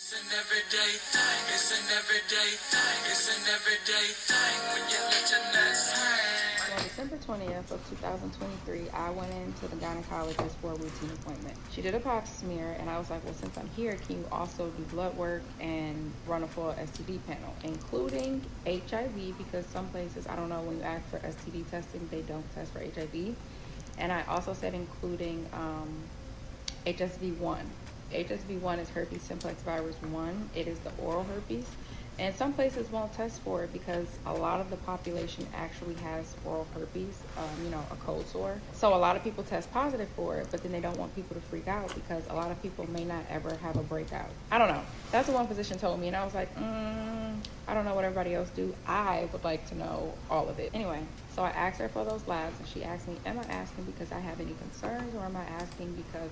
It's an everyday thing. It's an everyday thing. It's an everyday thing when you let your nuts hang. On December 20th of 2023, I went into the gynecologist for a routine appointment. She did a pap smear, and I was like, well, since I'm here, can you also do blood work and run a full STD panel, including HIV, because some places, I don't know, when you ask for STD testing, they don't test for HIV. And I also said including HSV1. HSV1 is herpes simplex virus 1. It is the oral herpes. And some places won't test for it because a lot of the population actually has oral herpes, a cold sore. So a lot of people test positive for it, but then they don't want people to freak out because a lot of people may not ever have a breakout. I don't know. That's what one physician told me. And I was like, I don't know what everybody else do. I would like to know all of it. Anyway, so I asked her for those labs, and she asked me, am I asking because I have any concerns, or am I asking because,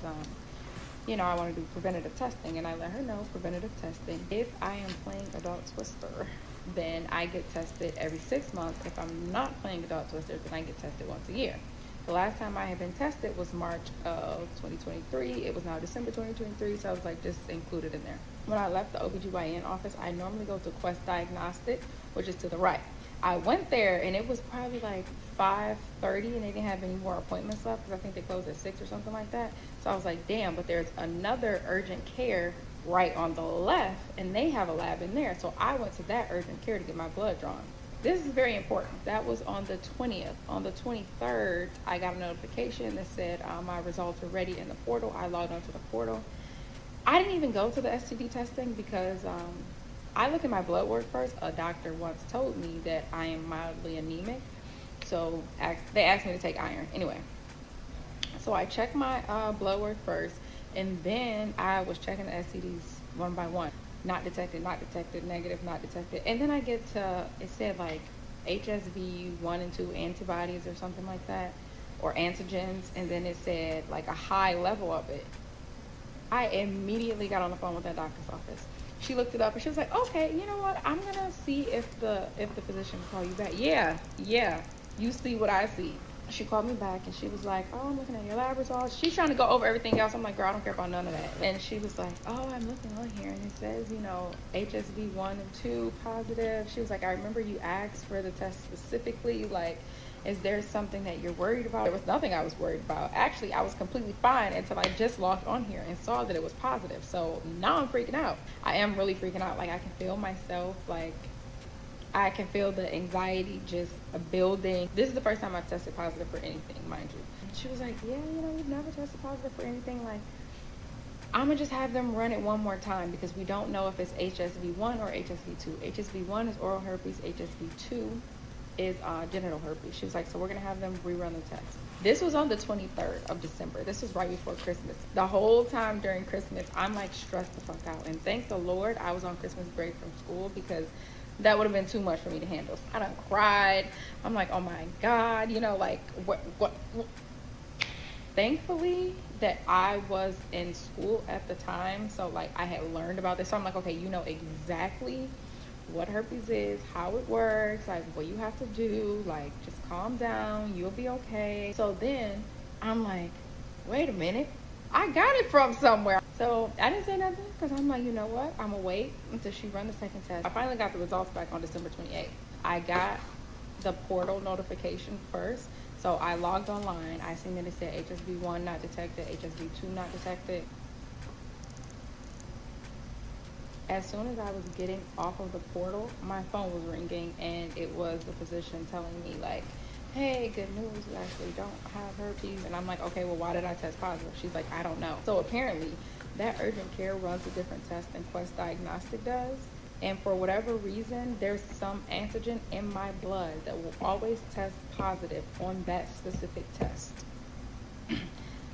I want to do preventative testing? And I let her know preventative testing. If I am playing adult twister, then I get tested every 6 months. If I'm not playing adult twister, then I get tested once a year. The last time I had been tested was March of 2023. It was now December 2023, so I was like, just included in there. When I left the OBGYN office, I normally go to Quest Diagnostic, which is to the right. I went there, and it was probably like 5:30, and they didn't have any more appointments left because I think they closed at 6 or something like that. So I was like, damn, but there's another urgent care right on the left, and they have a lab in there. So I went to that urgent care to get my blood drawn. This is very important. That was on the 20th. On the 23rd, I got a notification that said my results were ready in the portal. I logged onto the portal. I didn't even go to the STD testing because I look at my blood work first. A doctor once told me that I am mildly anemic. So they asked me to take iron. Anyway, so I checked my blood work first, and then I was checking the STDs one by one. Not detected, not detected, negative, not detected. And then I get to, it said like HSV 1 and 2 antibodies or something like that, or antigens. And then it said like a high level of it. I immediately got on the phone with that doctor's office. She looked it up and she was like, okay, you know what? I'm gonna see if the physician will call you back. Yeah, you see what I see. She called me back and she was like, oh, I'm looking at your lab results. She's trying to go over everything else. I'm like, girl, I don't care about none of that. And she was like, oh, I'm looking on here and it says, HSV 1 and 2 positive. She was like, I remember you asked for the test specifically. Like, is there something that you're worried about? There was nothing I was worried about. Actually, I was completely fine until I just logged on here and saw that it was positive. So now I'm freaking out. I am really freaking out. Like, I can feel myself, like, I can feel the anxiety just building. This is the first time I've tested positive for anything, mind you. And she was like, yeah, you've never tested positive for anything. Like, I'm going to just have them run it one more time because we don't know if it's HSV1 or HSV2. HSV1 is oral herpes. HSV2 is genital herpes. She was like, so we're going to have them rerun the test. This was on the 23rd of December. This was right before Christmas. The whole time during Christmas, I'm like stressed the fuck out. And thank the Lord I was on Christmas break from school because that would have been too much for me to handle. I done cried. I'm like, oh my God, what? Thankfully that I was in school at the time. So like I had learned about this. So I'm like, okay, you know exactly what herpes is, how it works, like what you have to do, like just calm down, you'll be okay. So then I'm like, wait a minute, I got it from somewhere. So I didn't say nothing because I'm like, you know what, I'm gonna wait until she run the second test. I finally got the results back on December 28th. I got the portal notification first. So I logged online. I seen that it said HSV1 not detected, HSV2 not detected. As soon as I was getting off of the portal, my phone was ringing, and it was the physician telling me like, hey, good news, we actually don't have herpes. And I'm like, okay, well, why did I test positive? She's like, I don't know. So apparently that urgent care runs a different test than Quest Diagnostic does. And for whatever reason, there's some antigen in my blood that will always test positive on that specific test.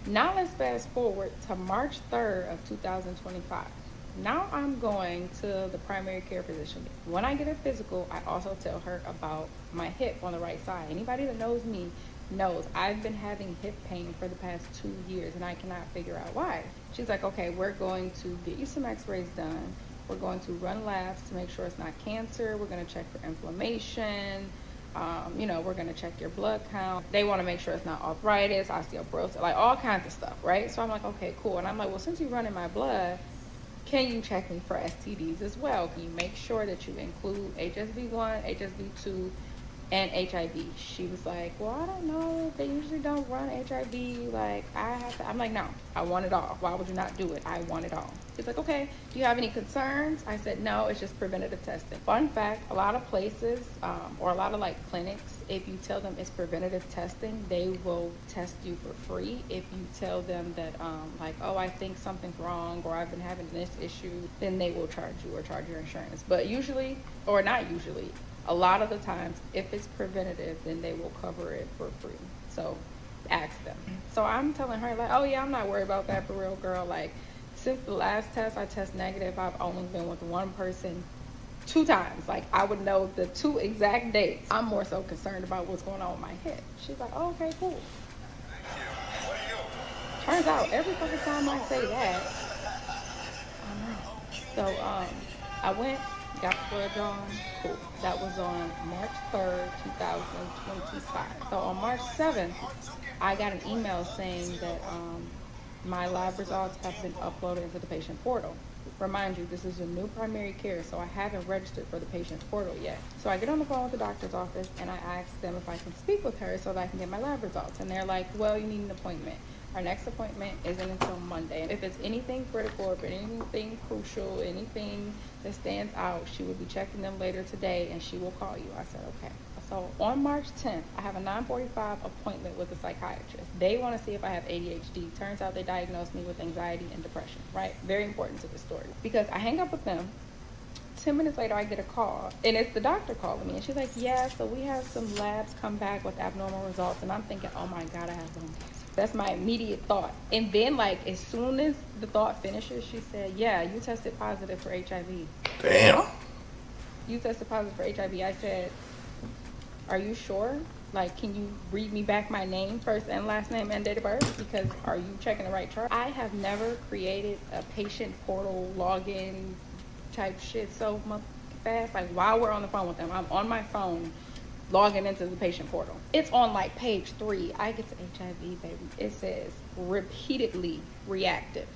Now let's fast forward to March 3rd of 2025. Now I'm going to the primary care physician. When I get a physical, I also tell her about my hip on the right side. Anybody that knows me knows I've been having hip pain for the past 2 years and I cannot figure out why. She's like, okay, we're going to get you some x-rays done. We're going to run labs to make sure it's not cancer. We're going to check for inflammation. We're going to check your blood count. They want to make sure it's not arthritis, osteoporosis, like all kinds of stuff, right? So I'm like, okay, cool. And I'm like, well, since you're running my blood, can you check me for STDs as well? Can you make sure that you include HSV1, HSV2, and HIV? She was like, well, I don't know. They usually don't run HIV. Like, I have to. I'm like, no, I want it all. Why would you not do it? I want it all. She's like, okay, do you have any concerns? I said, no, it's just preventative testing. Fun fact, a lot of places or a lot of like clinics, if you tell them it's preventative testing, they will test you for free. If you tell them that like, oh, I think something's wrong or I've been having this issue, then they will charge you or charge your insurance. But usually, or not usually, a lot of the times, if it's preventative, then they will cover it for free. So ask them. So I'm telling her like, oh yeah, I'm not worried about that for real, girl. Like, since the last test I test negative, I've only been with one person 2 times. Like, I would know the 2 exact dates. I'm more so concerned about what's going on with my head. She's like, oh, okay, cool. Turns out every fucking time I say that, I'm right. So I went, got the blood drawn, cool. That was on March 3rd, 2025. So on March 7th, I got an email saying that my lab results have been uploaded into the patient portal. Remind you, this is a new primary care, so I haven't registered for the patient portal yet. So I get on the phone with the doctor's office and I ask them if I can speak with her so that I can get my lab results. And they're like, well, you need an appointment. Our next appointment isn't until Monday. If it's anything critical, if anything crucial, anything that stands out, she will be checking them later today and she will call you. I said, okay. So on March 10th, I have a 9:45 appointment with a psychiatrist. They want to see if I have ADHD. Turns out they diagnosed me with anxiety and depression, right? Very important to the story. Because I hang up with them. 10 minutes later, I get a call, and it's the doctor calling me. And she's like, yeah, so we have some labs come back with abnormal results. And I'm thinking, oh my God, I have lung cancer. That's my immediate thought. And then, like, as soon as the thought finishes, she said, yeah, you tested positive for HIV. Damn. You tested positive for HIV. I said, are you sure? Like, can you read me back my name, first and last name, and date of birth? Because are you checking the right chart? I have never created a patient portal login type shit so fast. Like, while we're on the phone with them, I'm on my phone logging into the patient portal. It's on like page 3. I get to HIV, baby. It says repeatedly reactive.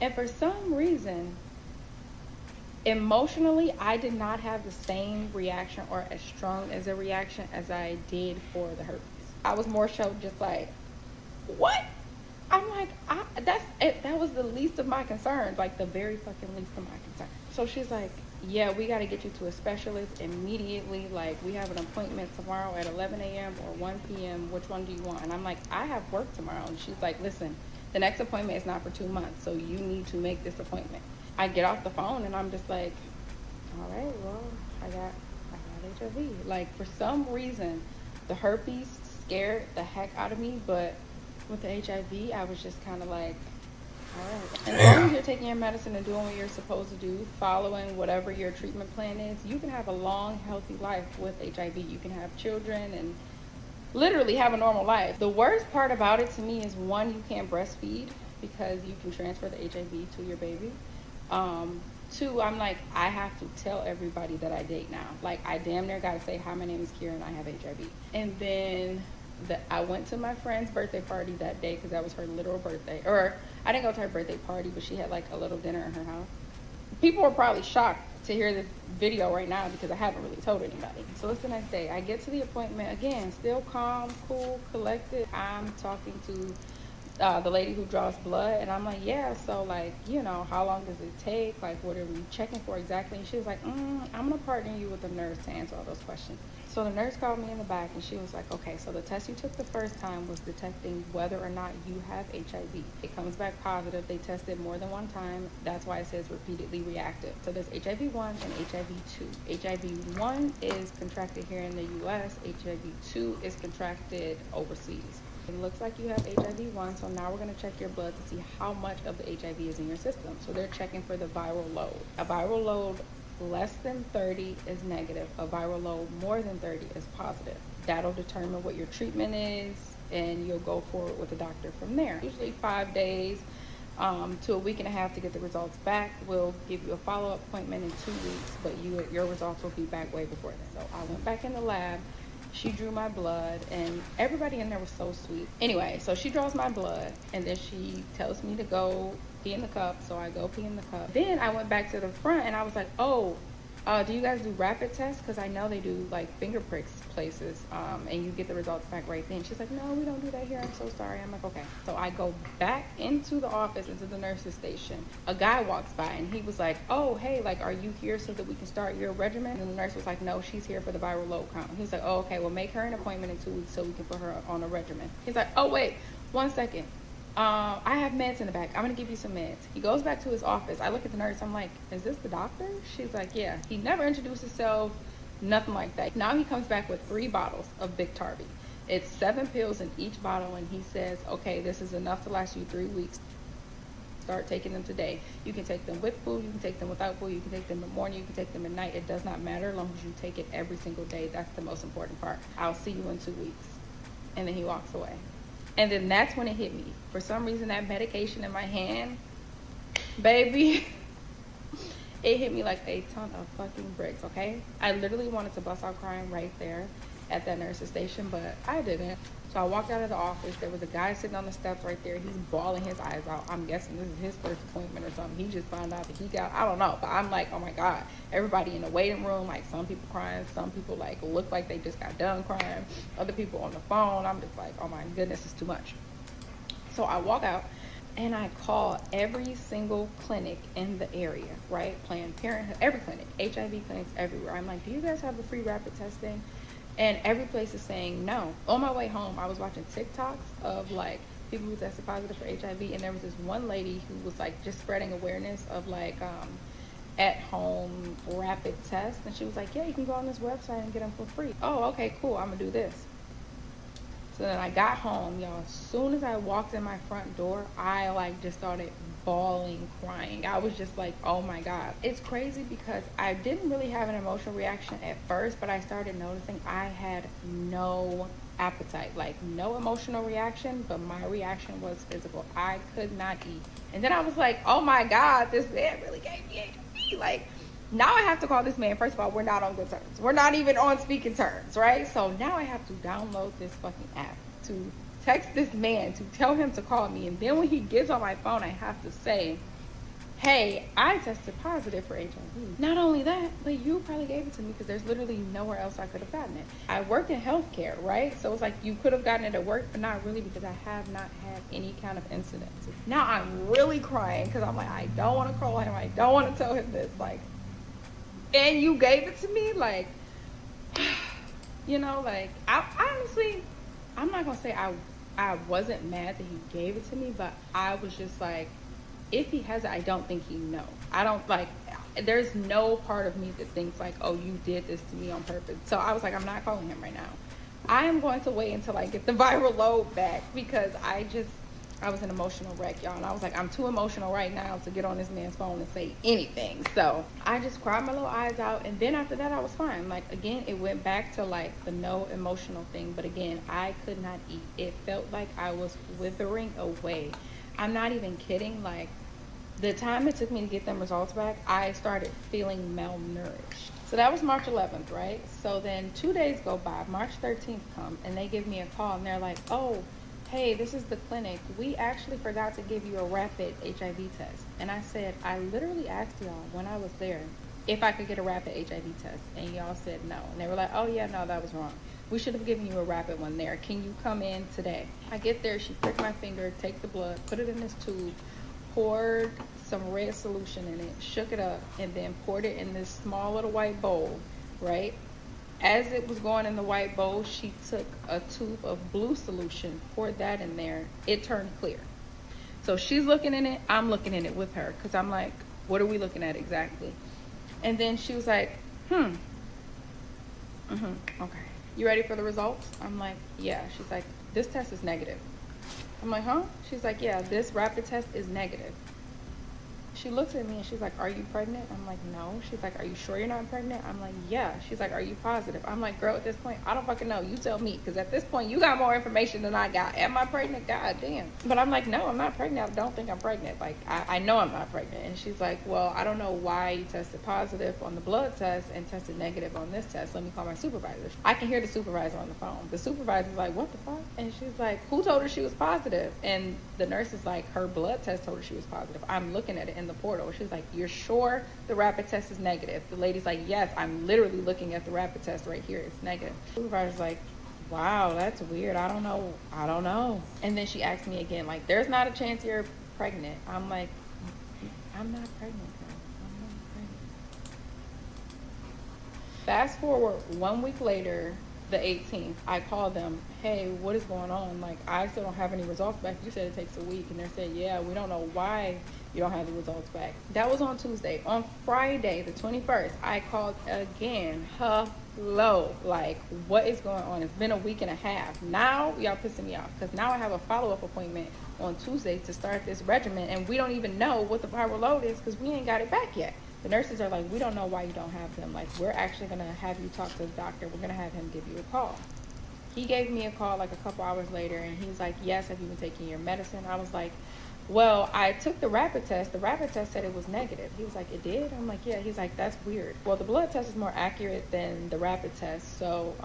And for some reason, emotionally, I did not have the same reaction or as strong as a reaction as I did for the herpes. I was more so just like, what? I'm like, that's it. That was the least of my concerns, like the very fucking least of my concerns. So she's like, yeah, we got to get you to a specialist immediately. Like, we have an appointment tomorrow at 11 a.m. or 1 p.m. Which one do you want? And I'm like, I have work tomorrow. And she's like, listen, the next appointment is not for 2 months, so you need to make this appointment. I get off the phone and I'm just like, all right, well, I got HIV. Like, for some reason, the herpes scared the heck out of me, but with the HIV, I was just kind of like, all right. And as long as you're taking your medicine and doing what you're supposed to do, following whatever your treatment plan is, you can have a long, healthy life with HIV. You can have children and literally have a normal life. The worst part about it to me is, 1, you can't breastfeed because you can transfer the HIV to your baby. 2, I'm like, I have to tell everybody that I date now. Like, I damn near gotta say, hi, my name is Kira and I have HIV. And then I went to my friend's birthday party that day because that was her literal birthday. Or I didn't go to her birthday party, but she had like a little dinner in her house. People were probably shocked to hear this video right now because I haven't really told anybody. So it's the next day. I get to the appointment again, still calm, cool, collected. I'm talking to the lady who draws blood, and I'm like, yeah, so like, you know, how long does it take? Like, what are we checking for exactly? And she was like, I'm gonna partner you with the nurse to answer all those questions. So the nurse called me in the back and she was like, okay, so the test you took the first time was detecting whether or not you have HIV. It comes back positive. They tested more than 1 time. That's why it says repeatedly reactive. So there's HIV-1 and HIV-2. HIV-1 is contracted here in the US. HIV-2 is contracted overseas. It looks like you have HIV-1, so now we're going to check your blood to see how much of the HIV is in your system. So they're checking for the viral load. A viral load less than 30 is negative. A viral load more than 30 is positive. That'll determine what your treatment is, and you'll go forward with the doctor from there. Usually 5 days to a week and a half to get the results back. We'll give you a follow-up appointment in 2 weeks, but your results will be back way before then. So I went back in the lab. She drew my blood, and everybody in there was so sweet. Anyway, so she draws my blood, and then she tells me to go pee in the cup. So I go pee in the cup. Then I went back to the front, and I was like, oh, do you guys do rapid tests? Because I know they do like finger pricks places, and you get the results back right then. She's like, no, we don't do that here. I'm so sorry. I'm like, okay. So I go back into the office, into the nurse's station. A guy walks by, and he was like, oh, hey, like, are you here so that we can start your regimen? And the nurse was like, no, she's here for the viral load count. He's like, oh, okay, well, make her an appointment in 2 weeks so we can put her on a regimen. He's like, oh, wait, 1 second. I have meds in the back. I'm gonna give you some meds. He goes back to his office. I look at the nurse. I'm like, is this the doctor? She's like, yeah. He never introduced himself, nothing like that. Now he comes back with 3 bottles of Biktarvy. It's 7 pills in each bottle, and he says, okay, this is enough to last you 3 weeks. Start taking them today. You can take them with food, you can take them without food, you can take them in the morning, you can take them at night. It does not matter as long as you take it every single day. That's the most important part. I'll see you in 2 weeks. And then he walks away. And then that's when it hit me. For some reason, that medication in my hand, baby, it hit me like a ton of fucking bricks, okay? I literally wanted to bust out crying right there at that nurse's station, but I didn't. So I walked out of the office. There was a guy sitting on the steps right there. He's bawling his eyes out. I'm guessing this is his first appointment or something. He just found out that he got, I don't know. But I'm like, oh my God. Everybody in the waiting room, like some people crying. Some people like look like they just got done crying. Other people on the phone. I'm just like, oh my goodness, it's too much. So I walk out and I call every single clinic in the area, right? Planned Parenthood, every clinic, HIV clinics everywhere. I'm like, do you guys have the free rapid testing? And every place is saying no. On my way home, I was watching TikToks of like people who tested positive for HIV, and there was this one lady who was like just spreading awareness of like at home rapid tests, and she was like, yeah, you can go on this website and get them for free. Oh, okay, cool, I'm gonna do this. So then I got home, y'all. As soon as I walked in my front door, I like just started bawling, crying. I was just like, oh my God. It's crazy because I didn't really have an emotional reaction at first, but I started noticing I had no appetite, like no emotional reaction, but my reaction was physical. I could not eat. And then I was like, oh my God, this man really gave me HIV. Like, now I have to call this man. First of all, we're not on good terms. We're not even on speaking terms, right? So now I have to download this fucking app to text this man to tell him to call me. And then when he gets on my phone, I have to say, hey, I tested positive for HIV. Not only that, but you probably gave it to me because there's literally nowhere else I could have gotten it. I work in healthcare, right? So it's like you could have gotten it at work, but not really because I have not had any kind of incidents. Now I'm really crying because I'm like, I don't want to call him. I don't want to tell him this. Like, and you gave it to me, like, you know, like, I honestly, I'm not gonna say I wasn't mad that he gave it to me, but I was just like, if he has it, I don't think he know. I don't, like, there's no part of me that thinks like, oh, you did this to me on purpose. So I was like, I'm not calling him right now. I am going to wait until I get the viral load back because I was an emotional wreck, y'all. And I was like, I'm too emotional right now to get on this man's phone and say anything. So I just cried my little eyes out. And then after that, I was fine. Like, again, it went back to like the no emotional thing. But again, I could not eat. It felt like I was withering away. I'm not even kidding. Like, the time it took me to get them results back, I started feeling malnourished. So that was March 11th, right? So then 2 days go by. March 13th come, and they give me a call. And they're like, oh, hey, this is the clinic. We actually forgot to give you a rapid HIV test. And I said, I literally asked y'all when I was there if I could get a rapid HIV test. And y'all said no. And they were like, oh yeah, no, that was wrong. We should have given you a rapid one there. Can you come in today? I get there, she pricked my finger, take the blood, put it in this tube, poured some red solution in it, shook it up, and then poured it in this small little white bowl, right? As it was going in the white bowl, she took a tube of blue solution, poured that in there. It turned clear. So she's looking in it, I'm looking in it with her, because I'm like, what are we looking at exactly? And then she was like, okay. You ready for the results? I'm like, yeah. She's like, this test is negative. I'm like, huh? She's like, yeah, this rapid test is negative. She looks at me and she's like, are you pregnant? I'm like, no. She's like, are you sure you're not pregnant? I'm like, yeah. She's like, are you positive? I'm like, girl, at this point, I don't fucking know. You tell me. Because at this point, you got more information than I got. Am I pregnant? God damn. But I'm like, no, I'm not pregnant. I don't think I'm pregnant. Like, I know I'm not pregnant. And she's like, well, I don't know why you tested positive on the blood test and tested negative on this test. Let me call my supervisor. I can hear the supervisor on the phone. The supervisor's like, what the fuck? And she's like, who told her she was positive? And the nurse is like, her blood test told her she was positive. I'm looking at it in the portal. She's like, you're sure the rapid test is negative? The lady's like, yes, I'm literally looking at the rapid test right here. It's negative. The supervisor's like, wow, that's weird. I don't know. And then she asked me again, like, there's not a chance you're pregnant. I'm like, I'm not pregnant, girl. I'm not pregnant. Fast forward 1 week later, the 18th, I called them, hey, what is going on? Like, I still don't have any results back. You said it takes a week. And they said, yeah, we don't know why you don't have the results back. That was on Tuesday. On Friday, the 21st, I called again. Hello. Like, what is going on? It's been a week and a half. Now, y'all pissing me off. Because now I have a follow-up appointment on Tuesday to start this regimen. And we don't even know what the viral load is because we ain't got it back yet. The nurses are like, we don't know why you don't have them. Like, we're actually going to have you talk to the doctor. We're going to have him give you a call. He gave me a call like a couple hours later, and he's like, yes, have you been taking your medicine? I was like, well, I took the rapid test. The rapid test said it was negative. He was like, it did? I'm like, yeah. He's like, that's weird. Well, the blood test is more accurate than the rapid test, so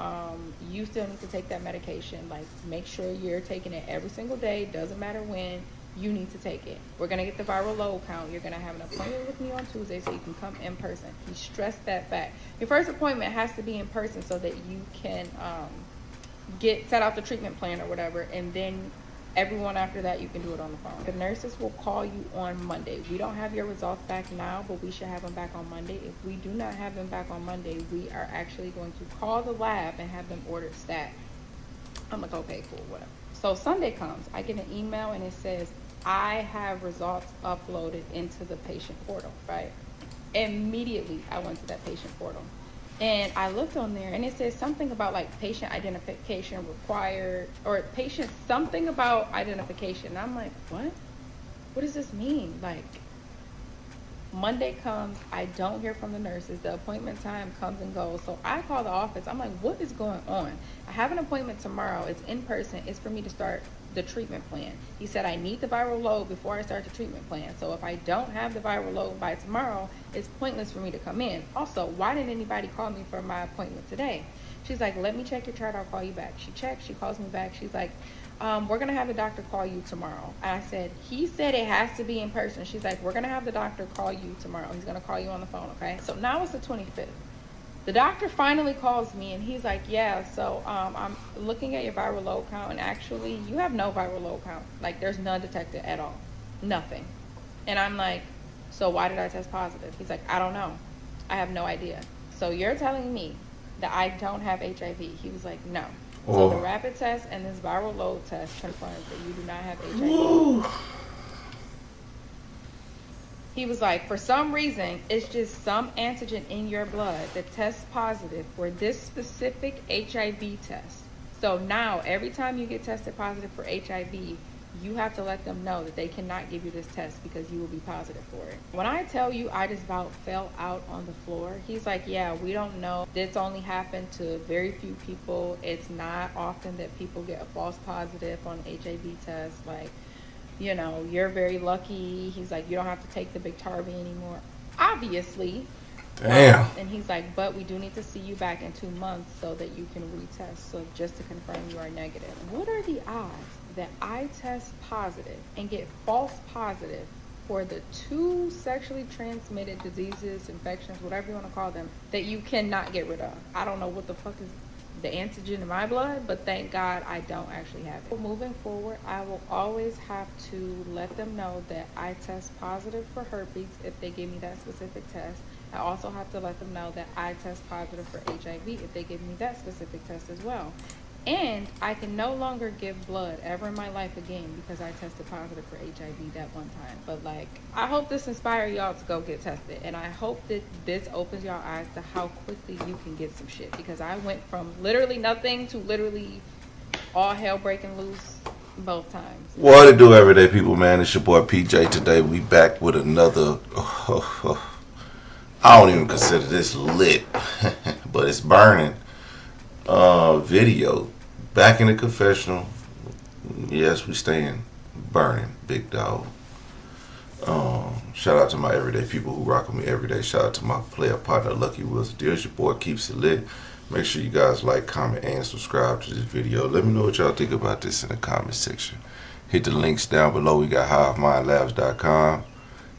you still need to take that medication. Like, make sure you're taking it every single day. Doesn't matter when. You need to take it. We're going to get the viral load count. You're going to have an appointment with me on Tuesday so you can come in person. He stressed that fact. Your first appointment has to be in person so that you can set out the treatment plan or whatever, and then everyone after that you can do it on the phone. The nurses will call you on Monday. We don't have your results back now, but we should have them back on Monday. If we do not have them back on Monday, we are actually going to call the lab and have them ordered stat. I'm like, okay, cool, whatever. So Sunday comes, I get an email and it says, I have results uploaded into the patient portal, right? Immediately, I went to that patient portal. And I looked on there and it says something about like patient identification required, or patient something about identification. And I'm like, what? What does this mean? Like, Monday comes, I don't hear from the nurses. The appointment time comes and goes. So I call the office. I'm like, what is going on? I have an appointment tomorrow. It's in person. It's for me to start the treatment plan. He said I need the viral load before I start the treatment plan. So if I don't have the viral load by tomorrow, it's pointless for me to come in. Also, why didn't anybody call me for my appointment today? She's like, let me check your chart. I'll call you back. She checks. She calls me back. She's like, we're going to have the doctor call you tomorrow. And I said, he said it has to be in person. She's like, we're going to have the doctor call you tomorrow. He's going to call you on the phone, okay? So now it's the 25th. The doctor finally calls me and he's like, yeah, so I'm looking at your viral load count, and actually you have no viral load count. Like, there's none detected at all. Nothing. And I'm like, so why did I test positive? He's like, I don't know. I have no idea. So you're telling me that I don't have HIV? He was like, no. So the rapid test and this viral load test confirms that you do not have HIV. Whoa. He was like, for some reason, it's just some antigen in your blood that tests positive for this specific HIV test. So now, every time you get tested positive for HIV, you have to let them know that they cannot give you this test because you will be positive for it. When I tell you I just about fell out on the floor, he's like, yeah, we don't know. This only happened to very few people. It's not often that people get a false positive on an HIV test. Like, you know, you're very lucky. He's like, you don't have to take the Biktarvy anymore. Obviously. Damn. And he's like, but we do need to see you back in 2 months so that you can retest. So just to confirm you are negative. What are the odds that I test positive and get false positive for the 2 sexually transmitted diseases, infections, whatever you want to call them, that you cannot get rid of? I don't know what the fuck is the antigen in my blood, but thank God I don't actually have it. Moving forward, I will always have to let them know that I test positive for herpes if they give me that specific test. I also have to let them know that I test positive for HIV if they give me that specific test as well. And I can no longer give blood ever in my life again because I tested positive for HIV that one time. But like, I hope this inspires y'all to go get tested. And I hope that this opens y'all eyes to how quickly you can get some shit. Because I went from literally nothing to literally all hell breaking loose Both times. What it do, everyday people, man? It's your boy PJ. Today we back with another. I don't even consider this lit, but it's burning. Video back in the confessional. Yes, we staying burning, big dog. Shout out to my everyday people who rock with me every day. Shout out to my player partner Lucky Wilson. Deals your boy keeps it lit. Make sure you guys like, comment, and subscribe to this video. Let me know what y'all think about this in the comment section. Hit the links down below. We got HiveMindLabs.com.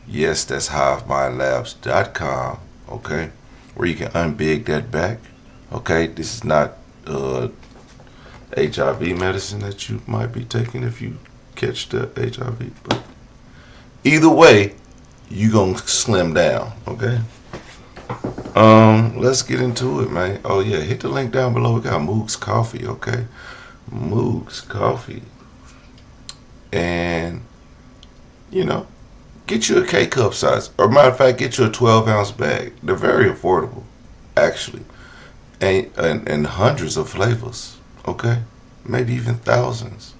Yes, that's HiveMindLabs.com. Okay, where you can unbig that back. Okay, this is not HIV medicine that you might be taking if you catch the HIV, but either way, you gonna slim down. Okay. Let's get into it, man. Oh yeah, hit the link down below. We got Moog's Coffee, okay? Moog's Coffee. And get you a K-cup size. Or matter of fact, get you a 12-ounce bag. They're very affordable, actually. And hundreds of flavors, okay? Maybe even thousands.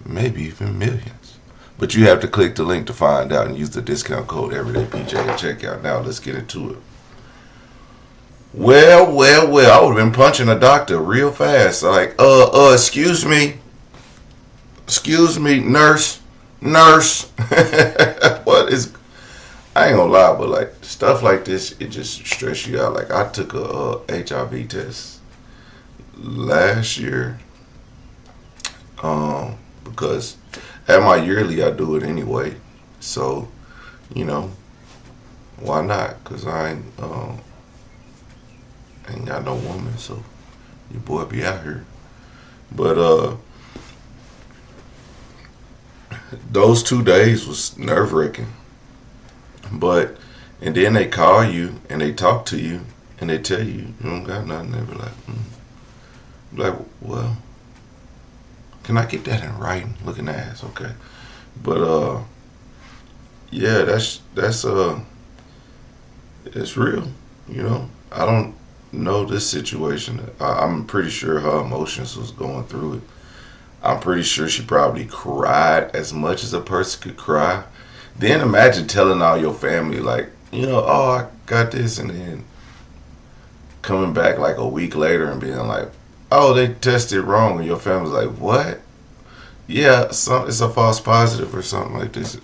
Maybe even millions. But you have to click the link to find out and use the discount code everydaypj at checkout. Now let's get into it. Well, I would have been punching a doctor real fast. Like, excuse me, nurse. What is? I ain't gonna lie, but like stuff like this, it just stress you out. Like I took a HIV test last year, because at my yearly I do it anyway. So, why not? Cause I ain't got no woman, so your boy be out here. But those 2 days was nerve-wracking. And then they call you and they talk to you and they tell you you don't got nothing. They be like, well, can I get that in writing? Looking ass, okay. But yeah, that's it's real. I don't know this situation. I'm pretty sure her emotions was going through it. I'm pretty sure she probably cried as much as a person could cry. Then imagine telling all your family, like, oh, I got this, and then coming back like a week later and being like, oh, they tested wrong, and your family's like, what? Yeah, it's a false positive or something like this.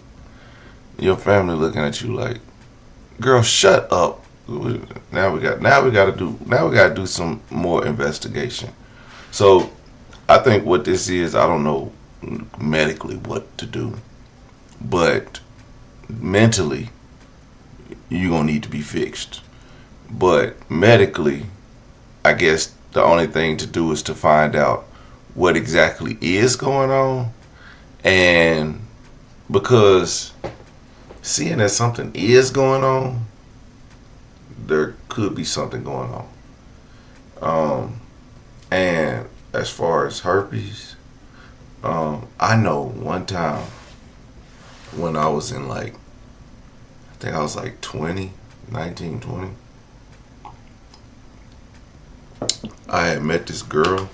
Your family looking at you like, girl, shut up. Now we got to do some more investigation. So I think what this is, I don't know medically what to do, but mentally you're gonna need to be fixed. But medically, I guess the only thing to do is to find out what exactly is going on. And because seeing that something is going on, there could be something going on. And as far as herpes, I know one time when I was in I think I was like 20, I had met this girl,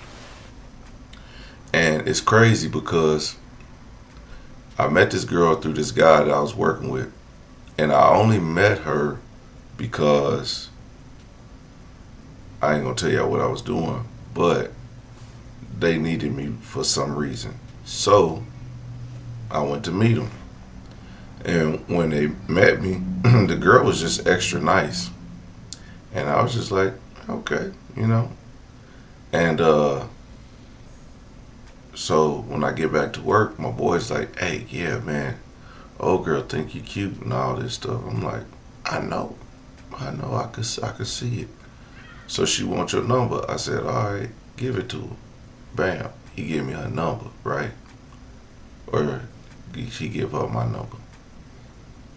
and it's crazy because I met this girl through this guy that I was working with, and I only met her because I ain't gonna tell y'all what I was doing, but they needed me for some reason. So I went to meet them. And when they met me, the girl was just extra nice. And I was just like, okay, And so when I get back to work, my boy's like, hey, yeah, man, old girl think you cute and all this stuff. I'm like, I know, I could see it. So she wants your number. I said, all right, give it to her. Bam, he gave me her number, right? Or she give her my number.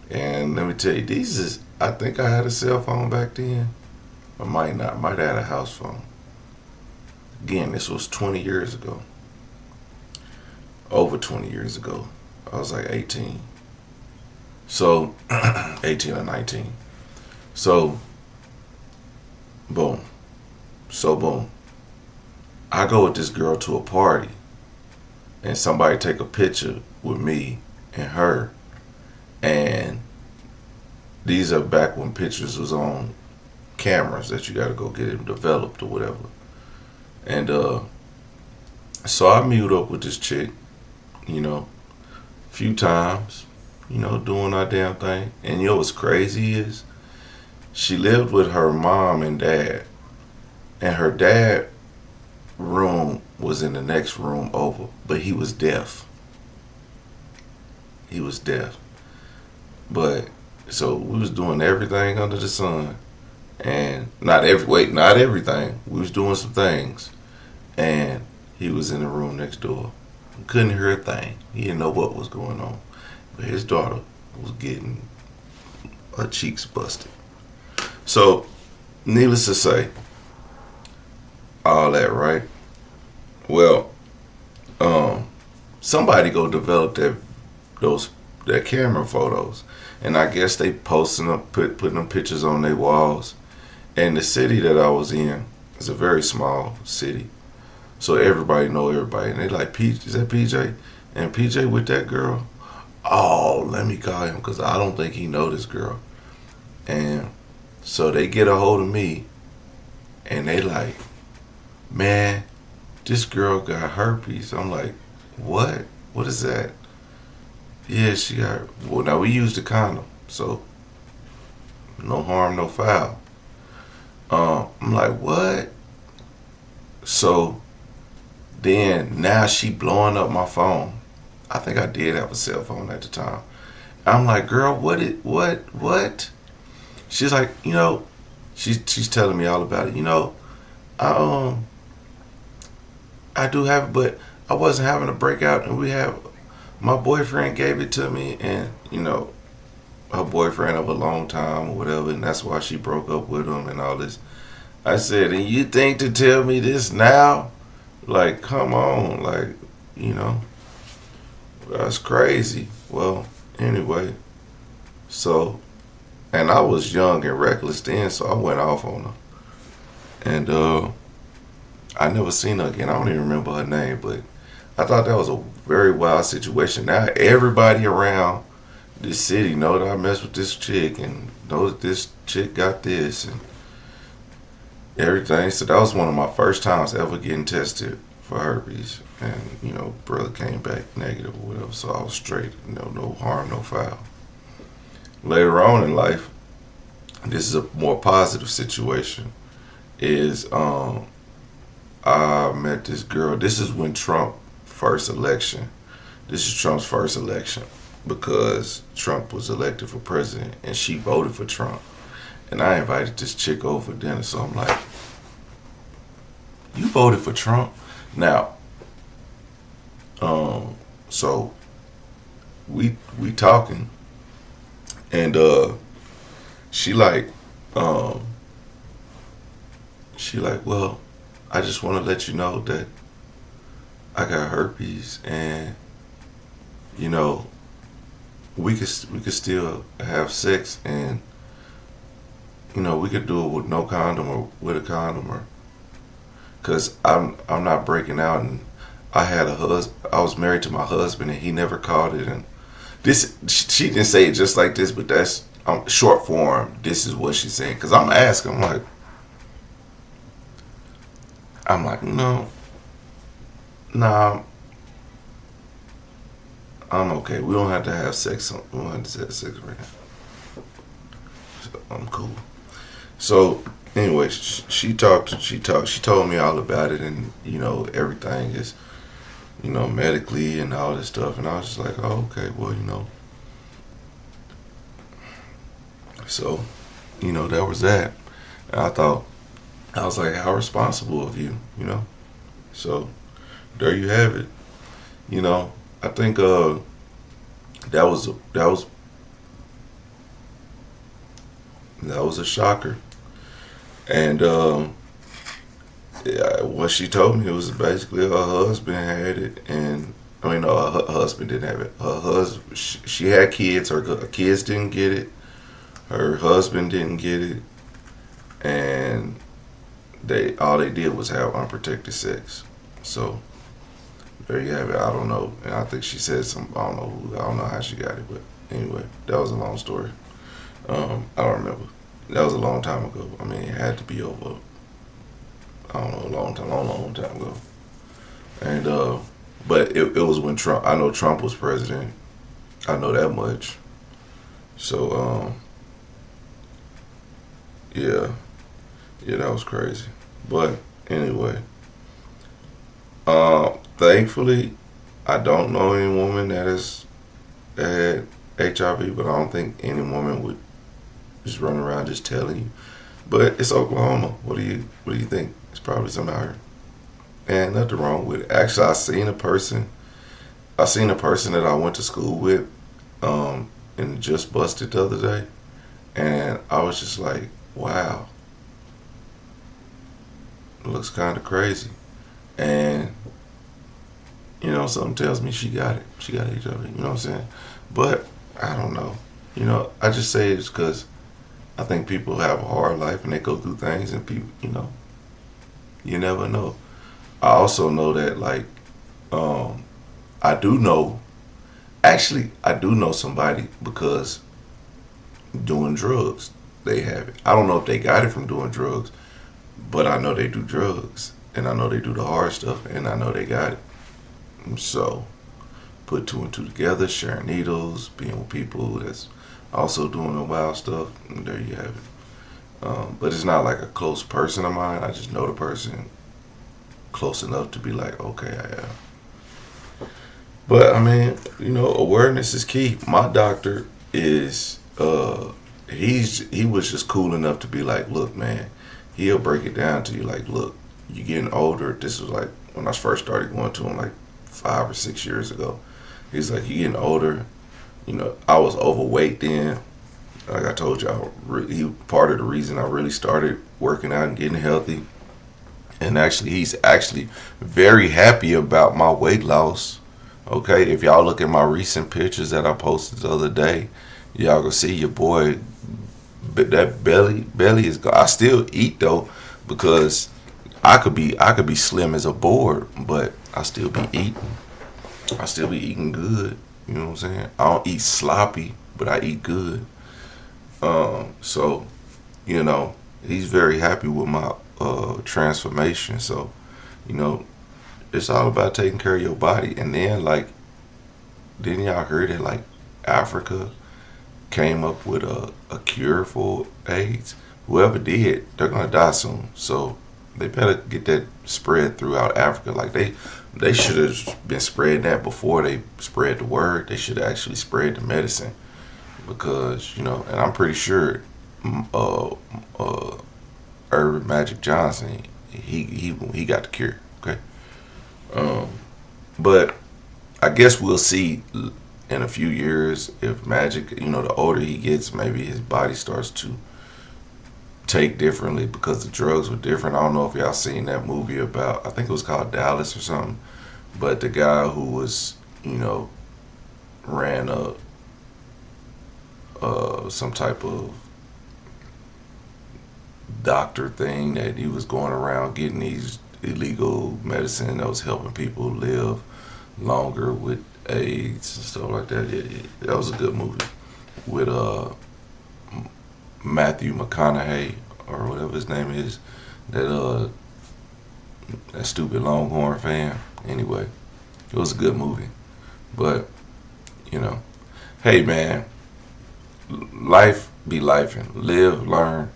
And let me tell you, I think I had a cell phone back then. I might not, might have had a house phone. Again, this was 20 years ago. Over 20 years ago. I was like 18. So, 18 or 19. So, boom. I go with this girl to a party. and somebody take a picture with me and her, and these are back when pictures was on cameras that you got to go get them developed or whatever. And so I meet up with this chick, a few times, doing our damn thing. And what's crazy is she lived with her mom and dad, and her dad room was in the next room over, but he was deaf. He was deaf. But so we was doing everything under the sun, and not everything. We was doing some things, and he was in the room next door. Couldn't hear a thing. He didn't know what was going on. But his daughter was getting her cheeks busted. So, needless to say, all that, right? Well, somebody go develop that camera photos, and I guess they posting up, putting them pictures on their walls. And the city that I was in is a very small city, so everybody know everybody, and they like, is that PJ? And PJ with that girl? Oh, let me call him because I don't think he know this girl. And so they get a hold of me, and they like, man, this girl got herpes. I'm like, what? What is that? Yeah, she got. Well, now we used a condom, so no harm, no foul. I'm like, what? So then now she blowing up my phone. I think I did have a cell phone at the time. I'm like, girl, what? She's like, she's telling me all about it. I do have it, but I wasn't having a breakout, and my boyfriend gave it to me, and her boyfriend of a long time or whatever, and that's why she broke up with him and all this. I said, and you think to tell me this now? Like, come on, like, that's crazy. Well, anyway, so, and I was young and reckless then, so I went off on her. And I never seen her again. I don't even remember her name, but I thought that was a very wild situation. Now everybody around this city know that I messed with this chick and know that this chick got this and everything. So that was one of my first times ever getting tested for herpes. And, brother came back negative or whatever, so I was straight. No harm, no foul. Later on in life, this is a more positive situation, is I met this girl. This is when Trump's first election because Trump was elected for president and she voted for Trump. And I invited this chick over for dinner, so I'm like, you voted for Trump? Now, so we talking, and she like, well, I just want to let you know that I got herpes, and we could still have sex, and we could do it with no condom or with a condom, or because I'm not breaking out, and I was married to my husband, and he never caught it, and this, she didn't say it just like this, but that's short form. This is what she's saying, because I'm asking, I'm like, no, nah, I'm okay. We don't have to have sex. We don't have to have sex right now. So I'm cool. So anyway, she told me all about it, and everything is, medically and all this stuff, and I was just like, oh, okay, well, so that was that. And I was like, how responsible of you, so there you have it. I think that was a shocker. And what she told me, it was basically her husband had it, and no, her husband didn't have it. Her husband, she had kids. Her kids didn't get it. Her husband didn't get it, and all they did was have unprotected sex. So there you have it. I don't know, and I think she said some. I don't know how she got it, but anyway, that was a long story. I don't remember. That was a long time ago. I mean, it had to be over. I don't know, a long time ago. And but it was when Trump. I know Trump was president. I know that much. So yeah, yeah, that was crazy. But anyway, thankfully, I don't know any woman that had HIV, but I don't think any woman would just run around just telling you. But it's Oklahoma. What do you think? It's probably something out here. And nothing wrong with it. Actually, I seen a person that I went to school with, and just busted the other day, and I was just like, wow, it looks kind of crazy. And something tells me she got it. She got HIV. You know what I'm saying? But I don't know. I just say it's because I think people have a hard life and they go through things, and people, you never know. I also know that, like, I do know. Actually, I do know somebody because doing drugs, they have it. I don't know if they got it from doing drugs, but I know they do drugs, and I know they do the hard stuff, and I know they got it. So, put two and two together, sharing needles, being with people that's also doing the wild stuff, and there you have it. But it's not like a close person of mine. I just know the person close enough to be like, okay, I am. But I mean, awareness is key. My doctor is he was just cool enough to be like, look, man, he'll break it down to you like, look, you're getting older. This was like when I first started going to him like 5 or 6 years ago. He's like, you're getting older. I was overweight then. Like I told y'all, he part of the reason I really started working out and getting healthy. And actually, he's actually very happy about my weight loss. Okay, if y'all look at my recent pictures that I posted the other day, y'all gonna see your boy. That belly is gone. I still eat though, because I could be slim as a board, but I still be eating. I still be eating good. You know what I'm saying? I don't eat sloppy, but I eat good. So, he's very happy with my transformation. So, it's all about taking care of your body. And then, like, didn't y'all hear that, like, Africa came up with a cure for AIDS? Whoever did, they're gonna die soon. So they better get that spread throughout Africa. Like, they should have been spreading that before they spread the word. They should have actually spread the medicine, because and I'm pretty sure Irvin Magic Johnson, he got the cure. Okay. But I guess we'll see in a few years if Magic, the older he gets, maybe his body starts to take differently because the drugs were different. I don't know if y'all seen that movie about, I think it was called Dallas or something, but the guy who was, ran some type of doctor thing, that he was going around getting these illegal medicine that was helping people live longer with AIDS and stuff like that. Yeah, that was a good movie with Matthew McConaughey or whatever his name is. That stupid Longhorn fan. Anyway, it was a good movie. But hey man, life be lifing. Live, learn,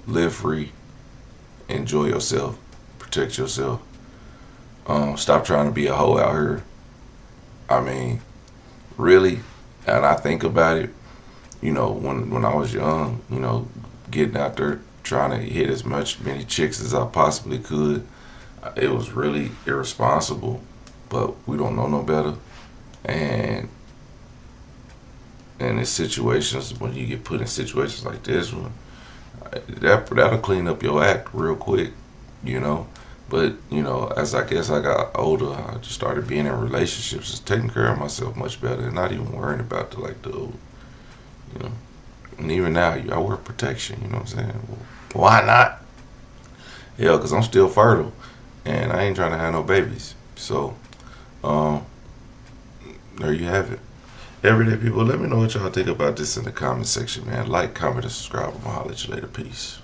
live free, enjoy yourself, protect yourself. Stop trying to be a hoe out here. I mean, really, and I think about it, when I was young, getting out there trying to hit many chicks as I possibly could, it was really irresponsible, but we don't know no better. And in situations, when you get put in situations like this one, that'll clean up your act real quick, But, as I guess I got older, I just started being in relationships, just taking care of myself much better, and not even worrying about And even now, I wear protection, you know what I'm saying? Well, why not? Yeah, because I'm still fertile, and I ain't trying to have no babies. So, Um, there you have it. Everyday people, let me know what y'all think about this in the comment section, man. Like, comment, and subscribe. I'm gonna holler at you later. Peace.